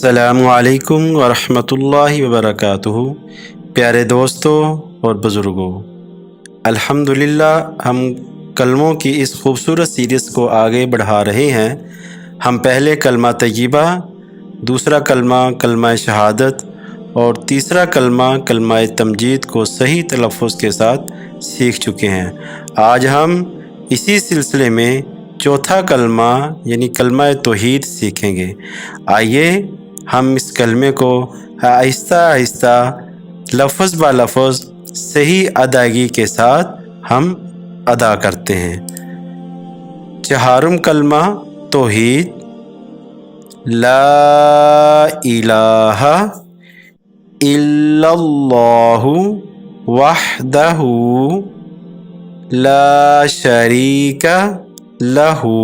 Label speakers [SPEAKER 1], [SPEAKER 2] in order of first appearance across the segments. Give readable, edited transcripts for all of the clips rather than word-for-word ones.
[SPEAKER 1] अस्सलामु अलैकुम वरहमतुल्लाहि वबरकातुहू। प्यारे दोस्तों और बुज़ुर्गों, अल्हम्दुलिल्लाह हम कलमों की इस खूबसूरत सीरीज़ को आगे बढ़ा रहे हैं। हम पहले कलमा तय्यबा, दूसरा कलमा कलमा शहादत और तीसरा कलमा कलमा तमजीद को सही तलफ़्फ़ुज़ के साथ सीख चुके हैं। आज हम इसी सिलसिले में चौथा कलमा यानी कलमा तौहीद सीखेंगे। आइए हम इस कलमे को आहिस्ता आहिस्ता लफ्ज़ ब लफ्ज़ सही अदायगी के साथ हम अदा करते हैं। चहारुम कलमा तौहीद, ला इलाहा इल्लल्लाहु वहदहु ला शरीका लहू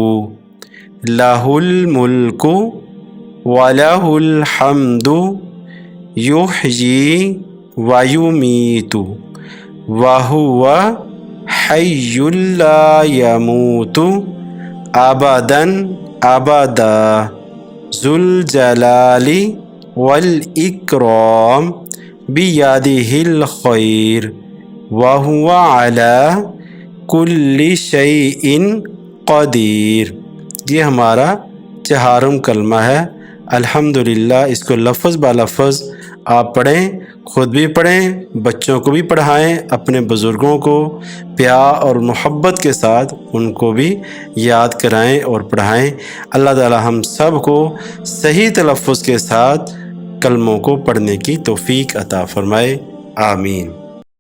[SPEAKER 1] लहुल मुल्कु वलहुल हम्दु युहयी व युमीतु वहुवा हय्युल ला यमूतु अबदन अबदा ज़ुल जलाली वल इकराम बियदिहिल खैर वहुवा अला कुल्ली शैइन क़दीर। ये हमारा चहारुम कलमा है। अल्हम्दुलिल्लाह इसको लफ्ज़ ब लफ्ज़ आप पढ़ें, ख़ुद भी पढ़ें, बच्चों को भी पढ़ाएं, अपने बुज़ुर्गों को प्यार और मोहब्बत के साथ उनको भी याद कराएं और पढ़ाएं। अल्लाह ताला हम सब को सही तलफ़्फ़ुज़ के साथ कलमों को पढ़ने की तौफ़ीक अता फ़रमाए। आमीन।